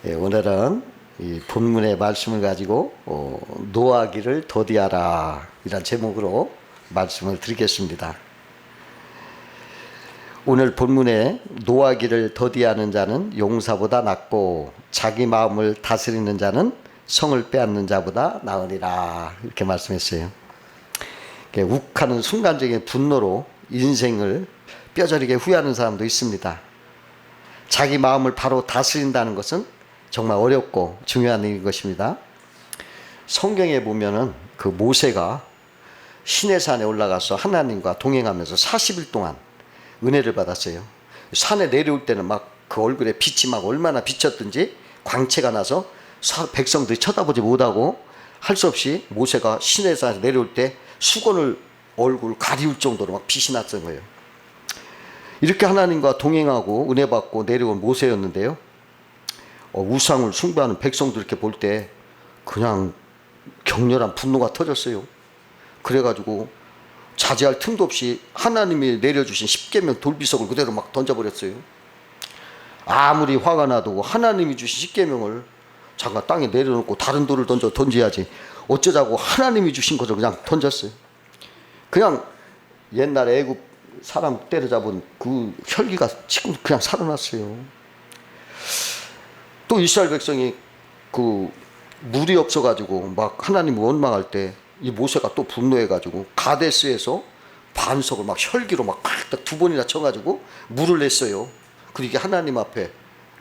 오늘은 이 본문의 말씀을 가지고 노하기를 더디하라 이란 제목으로 말씀을 드리겠습니다. 오늘 본문에 노하기를 더디하는 자는 용사보다 낫고 자기 마음을 다스리는 자는 성을 빼앗는 자보다 나으리라 이렇게 말씀했어요. 욱하는 순간적인 분노로 인생을 뼈저리게 후회하는 사람도 있습니다. 자기 마음을 바로 다스린다는 것은 정말 어렵고 중요한 일인 것입니다. 성경에 보면은 그 모세가 시내산에 올라가서 하나님과 동행하면서 40일 동안 은혜를 받았어요. 산에 내려올 때는 막 그 얼굴에 빛이 막 얼마나 비쳤든지 광채가 나서 백성들이 쳐다보지 못하고 할 수 없이 모세가 시내산에 내려올 때 수건을 얼굴 가리울 정도로 막 빛이 났던 거예요. 이렇게 하나님과 동행하고 은혜 받고 내려온 모세였는데요. 우상을 숭배하는 백성들 이렇게 볼 때 그냥 격렬한 분노가 터졌어요. 그래가지고 자제할 틈도 없이 하나님이 내려주신 십계명 돌비석을 그대로 막 던져버렸어요. 아무리 화가 나도 하나님이 주신 십계명을 잠깐 땅에 내려놓고 다른 돌을 던져야지 어쩌자고 하나님이 주신 것을 그냥 던졌어요. 그냥 옛날에 애굽 사람 때려잡은 그 혈기가 지금 그냥 살아났어요. 또 이스라엘 백성이 그 물이 없어가지고 막 하나님을 원망할 때 이 모세가 또 분노해가지고 가데스에서 반석을 막 혈기로 막 두 번이나 쳐가지고 물을 냈어요. 그리고 이게 하나님 앞에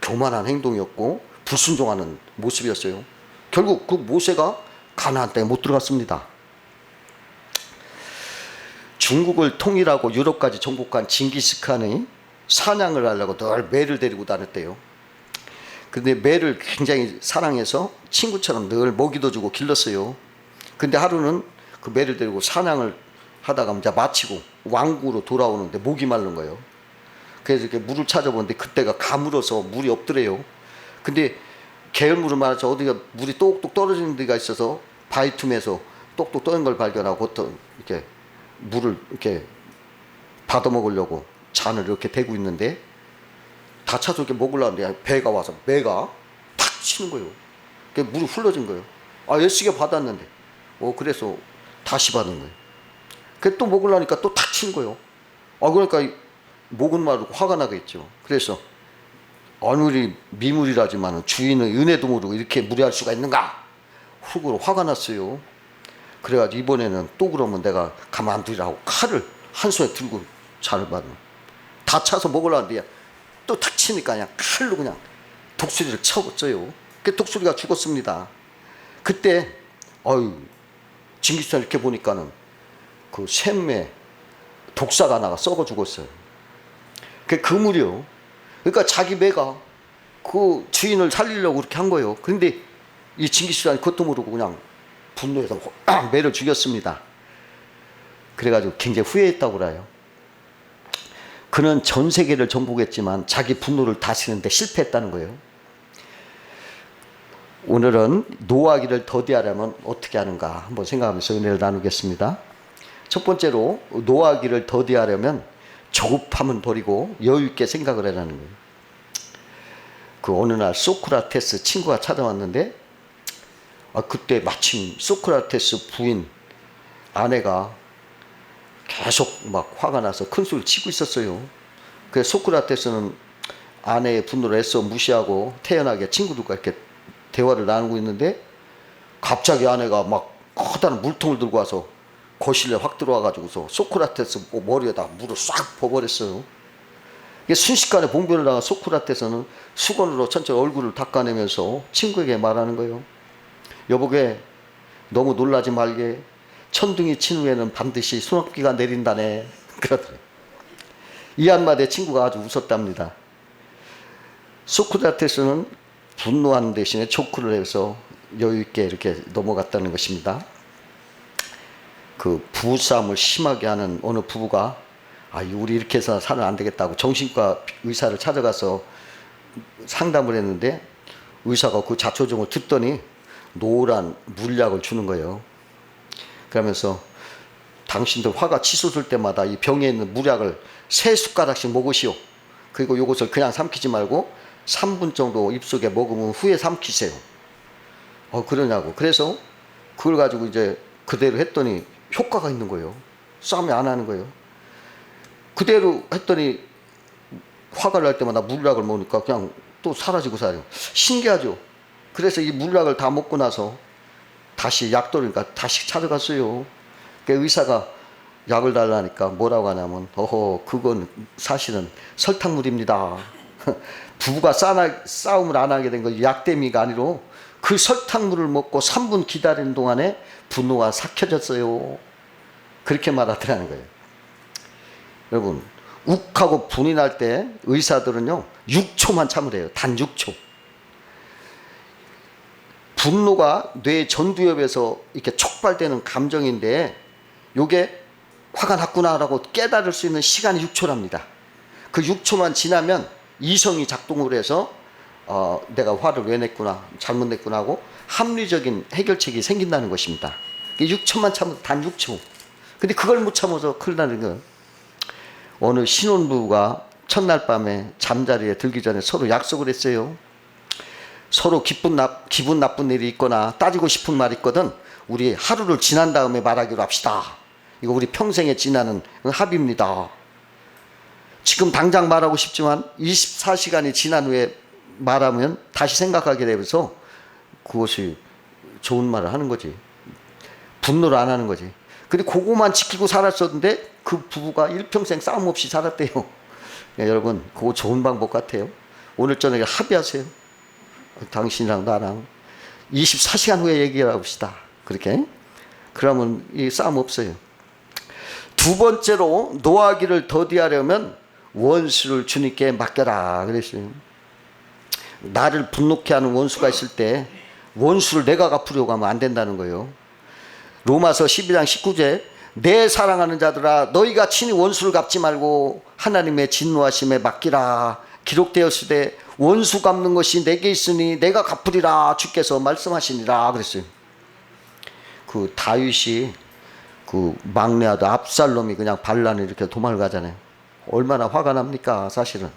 교만한 행동이었고 불순종하는 모습이었어요. 결국 그 모세가 가나안 땅에 못 들어갔습니다. 중국을 통일하고 유럽까지 정복한 징기스칸이 사냥을 하려고 늘 매를 데리고 다녔대요. 근데 매를 굉장히 사랑해서 친구처럼 늘 먹이도 주고 길렀어요. 근데 하루는 그 매를 데리고 사냥을 하다가 이제 마치고 왕국으로 돌아오는데 목이 마른 거예요. 그래서 이렇게 물을 찾아보는데 그때가 가물어서 물이 없더래요. 근데 계열물을 말해서 어디가 물이 똑똑 떨어지는 데가 있어서 바위 틈에서 똑똑 떠는 걸 발견하고 어떤 이렇게 물을 이렇게 받아 먹으려고 잔을 이렇게 대고 있는데 다 차서 이렇게 먹으려는데 배가 와서 매가 탁 치는 거예요. 물이 흘러진 거예요. 애쓰게 받았는데 그래서 다시 받은 거예요. 또 먹으려니까 또 탁 치는 거예요. 그러니까 목은 마르고 화가 나겠죠. 그래서 아무리 미물이라지만 주인의 은혜도 모르고 이렇게 무례할 수가 있는가? 훅으로 화가 났어요. 그래가지고 이번에는 또 그러면 내가 가만두리라고 칼을 한 손에 들고 잔을 받는 다 차서 먹으려는데 또 탁 치니까 그냥 칼로 그냥 독수리를 쳐버려요. 그 독수리가 죽었습니다. 그때 징기스칸 이렇게 보니까는 그 샘매 독사가 하나가 썩어 죽었어요. 그 그물이요. 그러니까 자기 매가 그 주인을 살리려고 그렇게 한 거예요. 그런데 이 징기스칸이 그것도 모르고 그냥 분노해서 매를 죽였습니다. 그래가지고 굉장히 후회했다고 그래요. 그는 전 세계를 정복했지만 자기 분노를 다스리는데 실패했다는 거예요. 오늘은 노하기를 더디하려면 어떻게 하는가 한번 생각하면서 은혜를 나누겠습니다. 첫 번째로 노하기를 더디하려면 조급함은 버리고 여유 있게 생각을 하라는 거예요. 그 어느 날 소크라테스 친구가 찾아왔는데 그때 마침 소크라테스 부인 아내가 계속 막 화가 나서 큰 소리 치고 있었어요. 그래서 소크라테스는 아내의 분노를 애써 무시하고 태연하게 친구들과 이렇게 대화를 나누고 있는데 갑자기 아내가 막 커다란 물통을 들고 와서 거실에 확 들어와가지고서 소크라테스 머리에다 물을 싹 부어버렸어요. 이게 순식간에 봉변을 당한 소크라테스는 수건으로 천천히 얼굴을 닦아내면서 친구에게 말하는 거예요. 여보게 너무 놀라지 말게 천둥이 친 후에는 반드시 소낙비가 내린다네. 그러더래요. 이 한마디에 친구가 아주 웃었답니다. 소크라테스는 분노하는 대신에 조크를 해서 여유 있게 이렇게 넘어갔다는 것입니다. 그 부부싸움을 심하게 하는 어느 부부가 우리 이렇게 해서 살면 안 되겠다고 정신과 의사를 찾아가서 상담을 했는데 의사가 그 자초정을 듣더니 노란 물약을 주는 거예요. 그러면서 당신들 화가 치솟을 때마다 이 병에 있는 물약을 3숟가락씩 먹으시오. 그리고 이것을 그냥 삼키지 말고 3분 정도 입속에 머금은 후에 삼키세요. 그러냐고. 그래서 그걸 가지고 이제 그대로 했더니 효과가 있는 거예요. 싸움이 안 하는 거예요. 그대로 했더니 화가 날 때마다 물약을 먹으니까 그냥 또 사라지고 사요. 신기하죠. 그래서 이 물약을 다 먹고 나서 다시 약 돌리니까 다시 찾아갔어요. 그 의사가 약을 달라니까 뭐라고 하냐면 그건 사실은 설탕물입니다. 부부가 싸움을 안 하게 된 건 약 때문이가 아니라 그 설탕물을 먹고 3분 기다리는 동안에 분노가 삭혀졌어요. 그렇게 말하더라는 거예요. 여러분, 욱하고 분이 날 때 의사들은요 6초만 참으래요. 단 6초. 분노가 뇌 전두엽에서 이렇게 촉발되는 감정인데 요게 화가 났구나라고 깨달을 수 있는 시간이 6초랍니다. 그 6초만 지나면 이성이 작동을 해서 내가 화를 왜 냈구나, 잘못 냈구나 하고 합리적인 해결책이 생긴다는 것입니다. 6초만 참으면 단 6초. 근데 그걸 못 참아서 큰일 나는 거예요. 어느 신혼부부가 첫날 밤에 잠자리에 들기 전에 서로 약속을 했어요. 서로 기분 나쁜 일이 있거나 따지고 싶은 말이 있거든 우리 하루를 지난 다음에 말하기로 합시다. 이거 우리 평생에 지나는 합의입니다. 지금 당장 말하고 싶지만 24시간이 지난 후에 말하면 다시 생각하게 되면서 그것이 좋은 말을 하는 거지. 분노를 안 하는 거지. 근데 그거만 지키고 살았었는데 그 부부가 일평생 싸움 없이 살았대요. 여러분 그거 좋은 방법 같아요. 오늘 저녁에 합의하세요. 당신이랑 나랑 24시간 후에 얘기를 합시다. 그렇게 그러면 이 싸움 없어요. 두 번째로 노하기를 더디하려면 원수를 주님께 맡겨라 그랬어요. 나를 분노케 하는 원수가 있을 때 원수를 내가 갚으려고 하면 안 된다는 거예요. 로마서 12장 19절 내 사랑하는 자들아 너희가 친히 원수를 갚지 말고 하나님의 진노하심에 맡기라. 기록되었으되 원수 갚는 것이 내게 있으니 내가 갚으리라 주께서 말씀하시니라 그랬어요. 그 다윗이 그 막내 아들 압살롬이 그냥 반란을 이렇게 도망을 가잖아요. 얼마나 화가 납니까 사실은.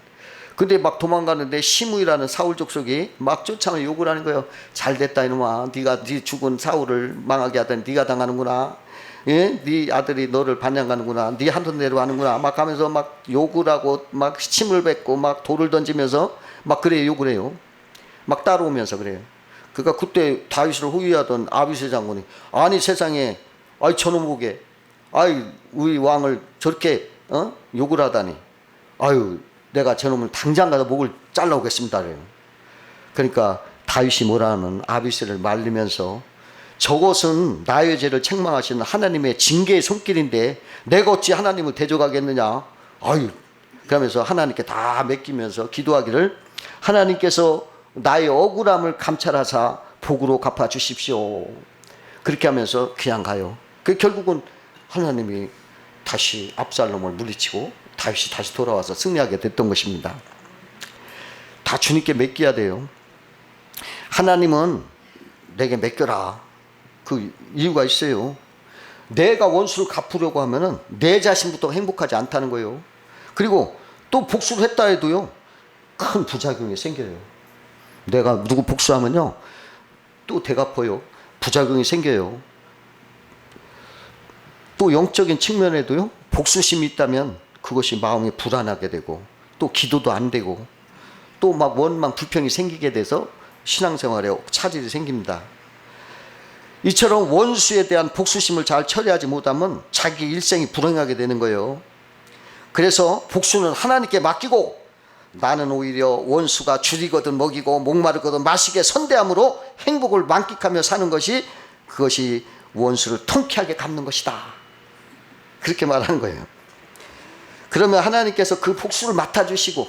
근데 막 도망가는데 시므이라는 사울 족속이 막 쫓아오면 욕을 하는 거예요. 잘됐다 이놈아, 네가 네 죽은 사울을 망하게 하더니 네가 당하는구나. 예? 네 아들이 너를 반양하는구나. 네 하던 대로 하는구나. 막 하면서 막 욕을 하고 막 침을 뱉고 막 돌을 던지면서 막 그래 욕을 해요. 막 따라오면서 그래요. 그러니까 그때 다윗을 호위하던 아비새 장군이 아니 세상에 아이 저놈 보게 아이 우리 왕을 저렇게 욕을 하다니 아유 내가 저놈을 당장 가서 목을 잘라오겠습니다. 그래요. 그러니까 다윗이 뭐라 하면 아비새를 말리면서 저것은 나의 죄를 책망하시는 하나님의 징계의 손길인데 내가 어찌 하나님을 대적하겠느냐. 아유 그러면서 하나님께 다 맡기면서 기도하기를 하나님께서 나의 억울함을 감찰하사 복으로 갚아주십시오. 그렇게 하면서 그냥 가요. 그 결국은 하나님이 다시 압살롬을 물리치고 다윗이 다시 돌아와서 승리하게 됐던 것입니다. 다 주님께 맡겨야 돼요. 하나님은 내게 맡겨라. 그 이유가 있어요. 내가 원수를 갚으려고 하면은 내 자신부터 행복하지 않다는 거예요. 그리고 또 복수를 했다 해도요 큰 부작용이 생겨요. 내가 누구 복수하면요 또 되갚아요. 부작용이 생겨요. 또 영적인 측면에도요 복수심이 있다면 그것이 마음이 불안하게 되고 또 기도도 안 되고 또 막 원망 불평이 생기게 돼서 신앙생활에 차질이 생깁니다. 이처럼 원수에 대한 복수심을 잘 처리하지 못하면 자기 일생이 불행하게 되는 거예요. 그래서 복수는 하나님께 맡기고 나는 오히려 원수가 줄이거든 먹이고 목마르거든 마시게 선대함으로 행복을 만끽하며 사는 것이 그것이 원수를 통쾌하게 갚는 것이다. 그렇게 말하는 거예요. 그러면 하나님께서 그 복수를 맡아주시고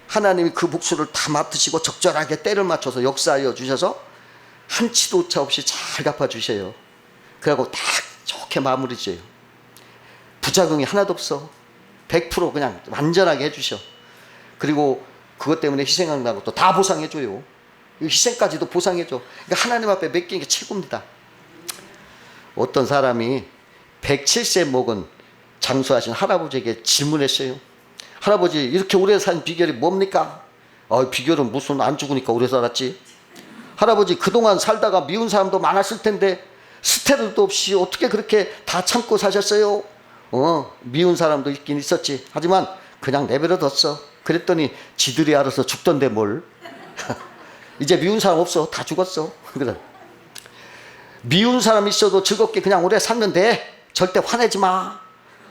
하나님이 그 복수를 다 맡으시고 적절하게 때를 맞춰서 역사하여 주셔서 한치도 오차 없이 잘 갚아주셔요. 그리고 딱 좋게 마무리 지어요. 부작용이 하나도 없어. 100% 그냥 완전하게 해주셔. 그리고 그것 때문에 희생한다고 또 다 보상해줘요. 희생까지도 보상해줘. 그러니까 하나님 앞에 맡기는 게 최고입니다. 어떤 사람이 107세 먹은 장수하신 할아버지에게 질문했어요. 할아버지 이렇게 오래 산 비결이 뭡니까? 비결은 무슨 안 죽으니까 오래 살았지. 할아버지 그동안 살다가 미운 사람도 많았을 텐데 스테로이드 없이 어떻게 그렇게 다 참고 사셨어요? 미운 사람도 있긴 있었지. 하지만 그냥 내버려뒀어. 그랬더니 지들이 알아서 죽던데 뭘. 이제 미운 사람 없어. 다 죽었어. 그래. 미운 사람 있어도 즐겁게 그냥 오래 살는데 절대 화내지 마.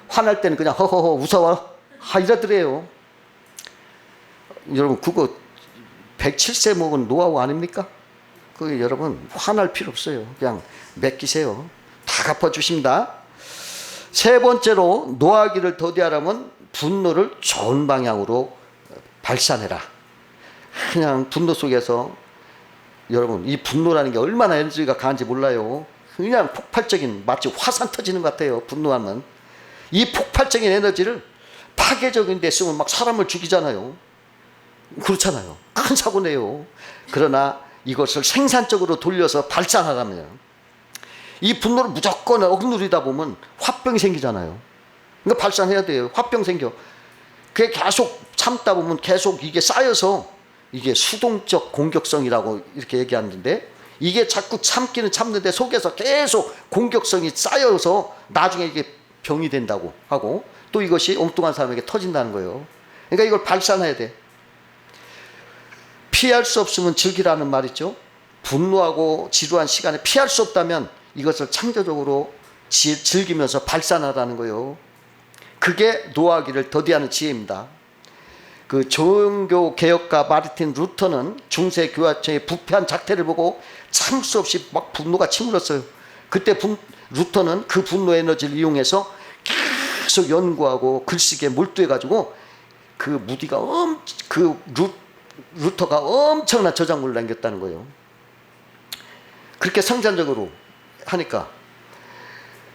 화날 때는 그냥 허허허 웃어워. 이러더래요. 여러분 그거 107세 먹은 노하우 아닙니까? 그 여러분 화날 필요 없어요. 그냥 맡기세요. 다 갚아주십니다. 세 번째로 노하기를 더디하려면 분노를 좋은 방향으로 발산해라. 그냥 분노 속에서 여러분 이 분노라는 게 얼마나 에너지가 강한지 몰라요. 그냥 폭발적인 마치 화산 터지는 것 같아요. 분노하면 이 폭발적인 에너지를 파괴적인 데 쓰면 막 사람을 죽이잖아요. 그렇잖아요. 큰 사고 내요. 그러나 이것을 생산적으로 돌려서 발산하라면 이 분노를 무조건 억누르다 보면 화병이 생기잖아요. 그러니까 발산해야 돼요. 화병 생겨. 그게 계속 참다 보면 계속 이게 쌓여서 이게 수동적 공격성이라고 이렇게 얘기하는데 이게 자꾸 참기는 참는데 속에서 계속 공격성이 쌓여서 나중에 이게 병이 된다고 하고 또 이것이 엉뚱한 사람에게 터진다는 거예요. 그러니까 이걸 발산해야 돼. 피할 수 없으면 즐기라는 말 있죠. 분노하고 지루한 시간에 피할 수 없다면 이것을 창조적으로 즐기면서 발산하라는 거예요. 그게 노하기를 더디하는 지혜입니다. 그 종교 개혁가 마르틴 루터는 중세 교회의 부패한 작태를 보고 참을 수 없이 막 분노가 치밀었어요. 그때 루터는 그 분노 에너지를 이용해서 계속 연구하고 글쓰기에 몰두해가지고 그 무디가 루터가 엄청난 저작물을 남겼다는 거예요. 그렇게 생산적으로 하니까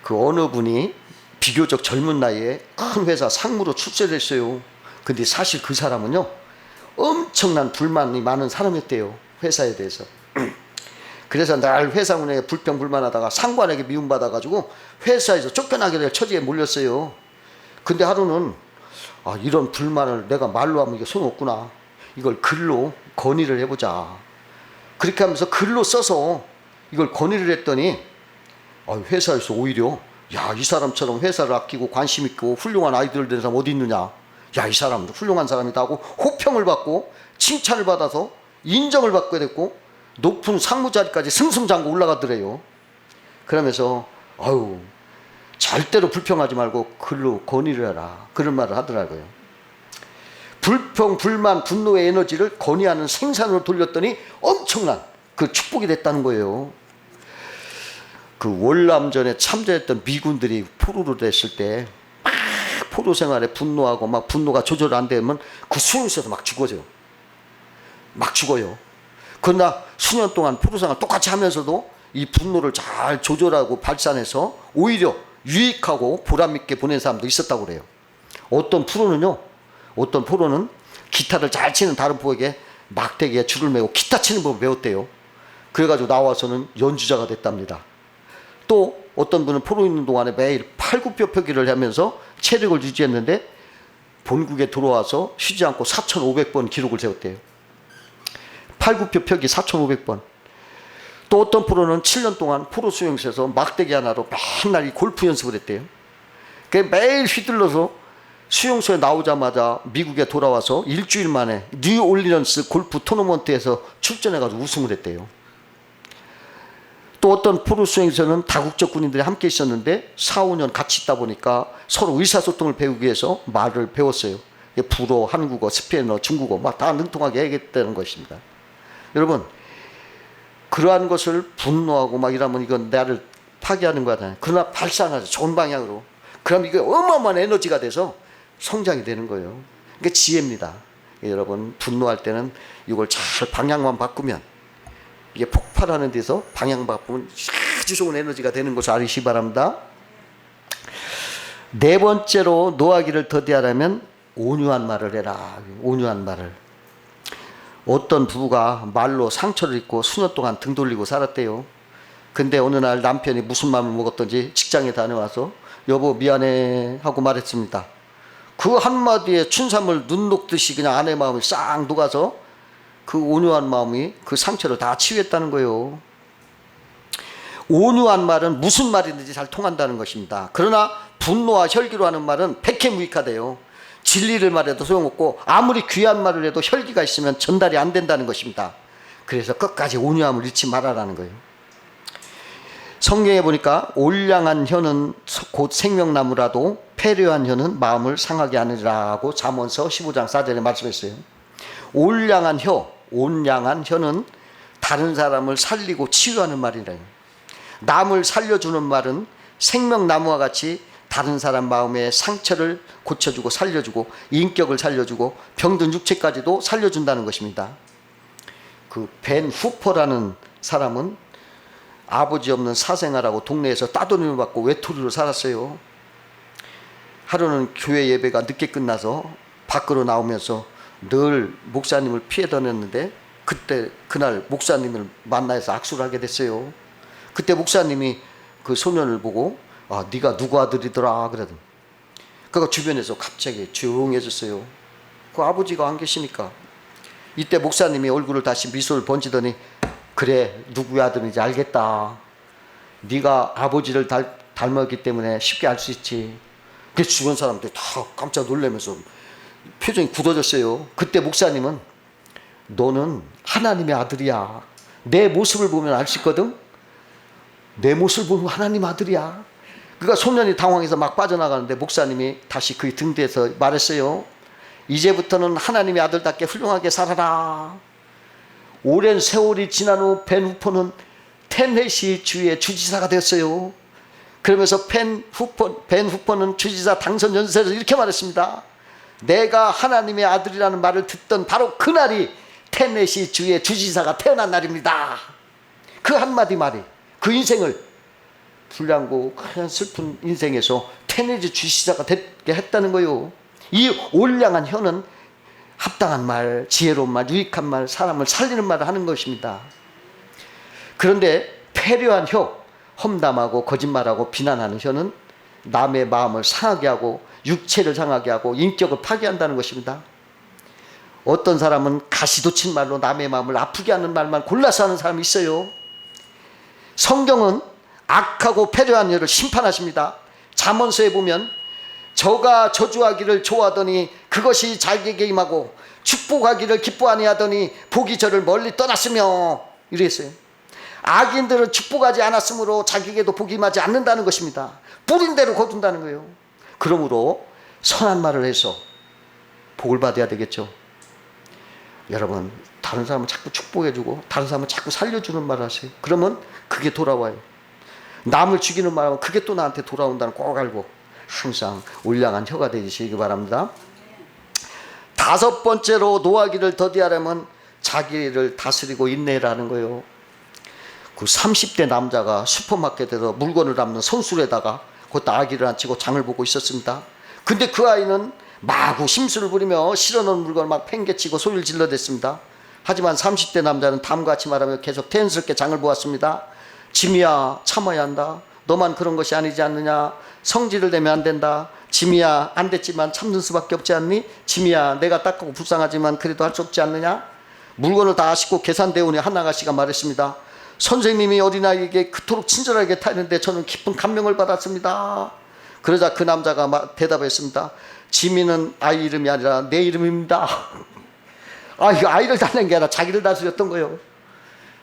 그 어느 분이 비교적 젊은 나이에 큰 회사 상무로 출세했어요. 근데 사실 그 사람은요 엄청난 불만이 많은 사람이었대요. 회사에 대해서. 그래서 날 회사 운영에 불평불만하다가 상관에게 미움받아가지고 회사에서 쫓겨나게 될 처지에 몰렸어요. 근데 하루는 이런 불만을 내가 말로 하면 이게 소용없구나. 이걸 글로 건의를 해보자. 그렇게 하면서 글로 써서 이걸 건의를 했더니 회사에서 오히려 이 사람처럼 회사를 아끼고 관심 있고 훌륭한 아이디어를 낸 사람 어디 있느냐. 이 사람도 훌륭한 사람이다 하고 호평을 받고 칭찬을 받아서 인정을 받게 됐고 높은 상무 자리까지 승승장구 올라가더래요. 그러면서 절대로 불평하지 말고 글로 건의를 해라. 그런 말을 하더라고요. 불평, 불만, 분노의 에너지를 건의하는 생산으로 돌렸더니 엄청난 그 축복이 됐다는 거예요. 그 월남전에 참전했던 미군들이 포로로 됐을 때 막 포로 생활에 분노하고 막 분노가 조절 안 되면 그 수용소에서 막 죽어요. 그러나 수년 동안 포로 생활 똑같이 하면서도 이 분노를 잘 조절하고 발산해서 오히려 유익하고 보람있게 보낸 사람도 있었다고 그래요. 어떤 포로는 기타를 잘 치는 다른 포에게 막대기에 줄을 매고 기타 치는 법을 배웠대요. 그래가지고 나와서는 연주자가 됐답니다. 또 어떤 분은 포로 있는 동안에 매일 팔굽혀펴기를 하면서 체력을 유지했는데 본국에 들어와서 쉬지 않고 4,500번 기록을 세웠대요. 팔굽혀펴기 4,500번. 또 어떤 프로는 7년 동안 포로 수용소에서 막대기 하나로 맨날 이 골프 연습을 했대요. 매일 휘둘러서 수용소에 나오자마자 미국에 돌아와서 일주일 만에 뉴올리언스 골프 토너먼트에서 출전해가지고 우승을 했대요. 또 어떤 포로 수용소에서는 다국적 군인들이 함께 있었는데 4, 5년 같이 있다 보니까 서로 의사소통을 배우기 위해서 말을 배웠어요. 불어, 한국어, 스페인어, 중국어 막 다 능통하게 해야겠다는 것입니다. 여러분 그러한 것을 분노하고 막 이러면 이건 나를 파괴하는 거잖아요. 그러나 발산하죠. 좋은 방향으로. 그럼 이게 어마어마한 에너지가 돼서 성장이 되는 거예요. 그게 지혜입니다. 여러분 분노할 때는 이걸 잘 방향만 바꾸면 이게 폭발하는 데서 방향 바꾸면 아주 좋은 에너지가 되는 것을 알으시기 바랍니다. 네 번째로 노하기를 더디하려면 온유한 말을 해라. 온유한 말을. 어떤 부부가 말로 상처를 입고 수년 동안 등 돌리고 살았대요. 근데 어느 날 남편이 무슨 마음을 먹었던지 직장에 다녀와서 여보 미안해 하고 말했습니다. 그 한마디에 춘삼을 눈 녹듯이 그냥 아내 마음이 싹 녹아서 그 온유한 마음이 그 상처를 다 치유했다는 거예요. 온유한 말은 무슨 말이든지 잘 통한다는 것입니다. 그러나 분노와 혈기로 하는 말은 백해무익하대요. 진리를 말해도 소용없고 아무리 귀한 말을 해도 혈기가 있으면 전달이 안 된다는 것입니다. 그래서 끝까지 온유함을 잃지 말아라는 거예요. 성경에 보니까 올량한 혀는 곧 생명나무라도 패려한 혀는 마음을 상하게 하느라고 잠언서 15장 4절에 말씀했어요. 올량한 혀, 온량한 혀는 다른 사람을 살리고 치유하는 말이래요. 남을 살려주는 말은 생명나무와 같이 다른 사람 마음의 상처를 고쳐주고 살려주고 인격을 살려주고 병든 육체까지도 살려준다는 것입니다. 그 벤 후퍼라는 사람은 아버지 없는 사생아라고 동네에서 따돌림을 받고 외톨이로 살았어요. 하루는 교회 예배가 늦게 끝나서 밖으로 나오면서 늘 목사님을 피해 다녔는데 그날 목사님을 만나서 악수를 하게 됐어요. 그때 목사님이 그 소년을 보고 네가 누구 아들이더라 그러더니 그가 주변에서 갑자기 조용해졌어요. 그 아버지가 안 계시니까. 이때 목사님이 얼굴을 다시 미소를 번지더니 그래 누구의 아들인지 알겠다. 네가 아버지를 닮았기 때문에 쉽게 알 수 있지. 그 주변 사람들이 다 깜짝 놀라면서 표정이 굳어졌어요. 그때 목사님은 너는 하나님의 아들이야. 내 모습을 보면 알 수 있거든. 내 모습을 보면 하나님 아들이야. 그러니까 소년이 당황해서 막 빠져나가는데 목사님이 다시 그의 등 뒤에서 말했어요. 이제부터는 하나님의 아들답게 훌륭하게 살아라. 오랜 세월이 지난 후 벤 후퍼는 테네시 주의 주지사가 됐어요. 그러면서 벤 후퍼는 주지사 당선 연설에서 이렇게 말했습니다. 내가 하나님의 아들이라는 말을 듣던 바로 그날이 테네시 주의 주지사가 태어난 날입니다. 그 한마디 말이 그 인생을 불량고 슬픈 인생에서 테네시 주지사가 되게 했다는 거예요. 이 올량한 혀는 합당한 말, 지혜로운 말, 유익한 말, 사람을 살리는 말을 하는 것입니다. 그런데 패려한 혀, 험담하고 거짓말하고 비난하는 혀는 남의 마음을 상하게 하고 육체를 상하게 하고 인격을 파괴한다는 것입니다. 어떤 사람은 가시돋친 말로 남의 마음을 아프게 하는 말만 골라서 하는 사람이 있어요. 성경은 악하고 패려한 혀를 심판하십니다. 잠언서에 보면 저가 저주하기를 좋아하더니 그것이 자기에게 임하고 축복하기를 기뻐하니 복이 저를 멀리 떠났으며 이랬어요. 악인들은 축복하지 않았으므로 자기에게도 복이 임하지 않는다는 것입니다. 뿌린 대로 거둔다는 거예요. 그러므로 선한 말을 해서 복을 받아야 되겠죠. 여러분, 다른 사람은 자꾸 축복해주고 다른 사람은 자꾸 살려주는 말을 하세요. 그러면 그게 돌아와요. 남을 죽이는 말하면 그게 또 나한테 돌아온다는 꼭 알고 항상 올량한 혀가 되시기 바랍니다. 다섯 번째로 노하기를 더디하려면 자기를 다스리고 인내라는 거예요. 그 30대 남자가 슈퍼마켓에서 물건을 담는 손술에다가 그것도 아기를 앉히고 장을 보고 있었습니다. 근데 그 아이는 마구 심술을 부리며 실어놓은 물건을 막 팽개치고 소리를 질러댔습니다. 하지만 30대 남자는 다음과 같이 말하며 계속 태연스럽게 장을 보았습니다. 지미야, 참아야 한다. 너만 그런 것이 아니지 않느냐. 성질을 내면 안 된다. 지미야, 안 됐지만 참는 수밖에 없지 않니? 지미야, 내가 딱하고 불쌍하지만 그래도 할 수 없지 않느냐. 물건을 다 싣고 계산대원이 한 아가씨가 말했습니다. 선생님이 어린아이에게 그토록 친절하게 타는데 저는 깊은 감명을 받았습니다. 그러자 그 남자가 대답했습니다. 지미는 아이 이름이 아니라 내 이름입니다. 이거 아이를 다낸 게 아니라 자기를 다스렸던 거예요.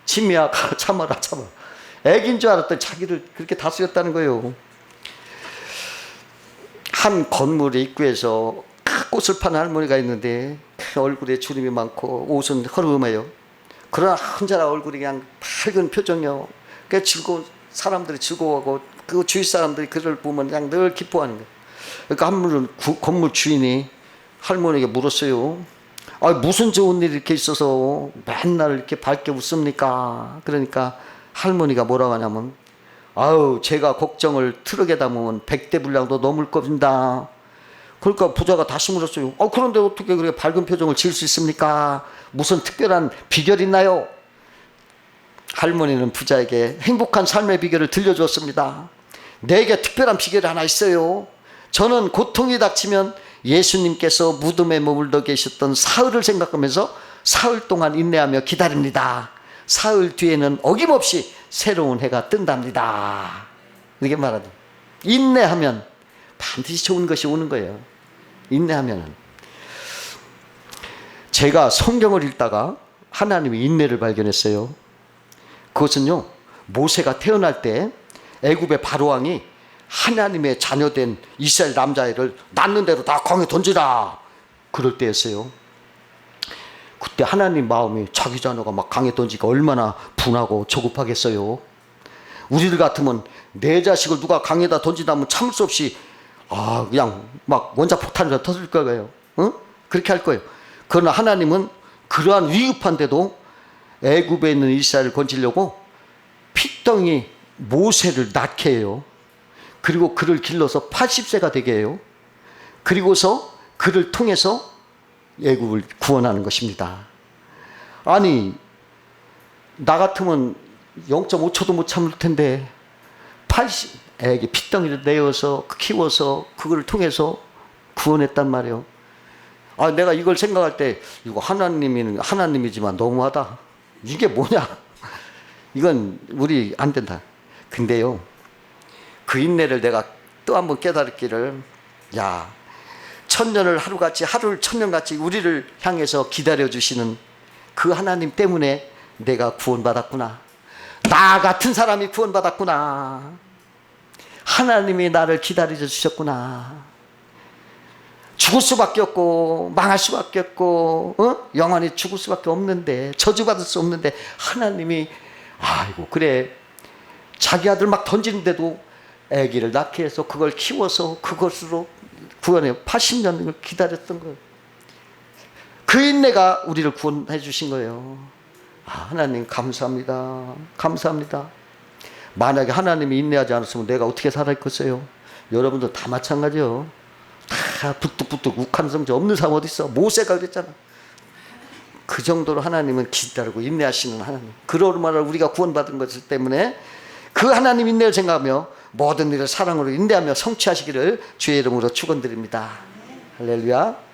지미야, 참아라. 애기인 줄 알았더니 자기를 그렇게 다스렸다는 거예요. 한 건물의 입구에서 꽃을 파는 할머니가 있는데 얼굴에 주름이 많고 옷은 허름해요. 그러나 혼자라 얼굴이 그냥 밝은 표정이요. 사람들이 즐거워하고 그 주위 사람들이 그를 보면 그냥 늘 기뻐하는 거예요. 그러니까 건물 주인이 할머니에게 물었어요. 무슨 좋은 일이 이렇게 있어서 맨날 이렇게 밝게 웃습니까? 그러니까 할머니가 뭐라고 하냐면 제가 걱정을 트럭에 담으면 100대 분량도 넘을 겁니다. 그러니까 부자가 다시 물었어요. 그런데 어떻게 그렇게 밝은 표정을 지을 수 있습니까? 무슨 특별한 비결이 있나요? 할머니는 부자에게 행복한 삶의 비결을 들려주었습니다. 내게 특별한 비결이 하나 있어요. 저는 고통이 닥치면 예수님께서 무덤에 머물러 계셨던 사흘을 생각하면서 사흘 동안 인내하며 기다립니다. 사흘 뒤에는 어김없이 새로운 해가 뜬답니다. 이렇게 말하죠. 인내하면 반드시 좋은 것이 오는 거예요. 인내하면은. 제가 성경을 읽다가 하나님의 인내를 발견했어요. 그것은요, 모세가 태어날 때 애굽의 바로왕이 하나님의 자녀된 이스라엘 남자애를 낳는 대로 다 강에 던지라, 그럴 때였어요. 그때 하나님 마음이 자기 자녀가 막 강에 던지니까 얼마나 분하고 조급하겠어요. 우리들 같으면 내 자식을 누가 강에다 던진다면 참을 수 없이 그냥 막 원자폭탄을 터질 거예요. 응? 그렇게 할 거예요. 그러나 하나님은 그러한 위급한데도 애굽에 있는 이스라엘을 건지려고 핏덩이 모세를 낳게 해요. 그리고 그를 길러서 80세가 되게 해요. 그리고서 그를 통해서 애굽을 구원하는 것입니다. 아니, 나 같으면 0.5초도 못 참을 텐데 80애에게 핏덩이를 내어서 키워서 그걸 통해서 구원했단 말이에요. 내가 이걸 생각할 때 이거 하나님이지만 너무하다. 이게 뭐냐? 이건 우리 안 된다. 근데요, 그 인내를 내가 또 한번 깨달았기를, 천년을 하루같이, 하루를 천년같이 우리를 향해서 기다려주시는 그 하나님 때문에 내가 구원받았구나. 나 같은 사람이 구원받았구나. 하나님이 나를 기다려주셨구나. 죽을 수밖에 없고 망할 수밖에 없고 영원히 죽을 수밖에 없는데, 저주받을 수 없는데 하나님이 그래, 자기 아들 막 던지는데도 아기를 낳게 해서 그걸 키워서 그것으로 구원해요. 80년을 기다렸던 거예요. 그 인내가 우리를 구원해 주신 거예요. 하나님 감사합니다. 감사합니다. 만약에 하나님이 인내하지 않았으면 내가 어떻게 살았겠어요? 여러분도 다 마찬가지요. 다 부뚝부뚝 욱하는 성질 없는 사람 어디 있어? 모세가 그랬잖아. 그 정도로 하나님은 기다리고 인내하시는 하나님. 그러므로 우리가 구원받은 것 때문에 그 하나님 인내를 생각하며 모든 일을 사랑으로 인내하며 성취하시기를 주의 이름으로 축원드립니다. 할렐루야.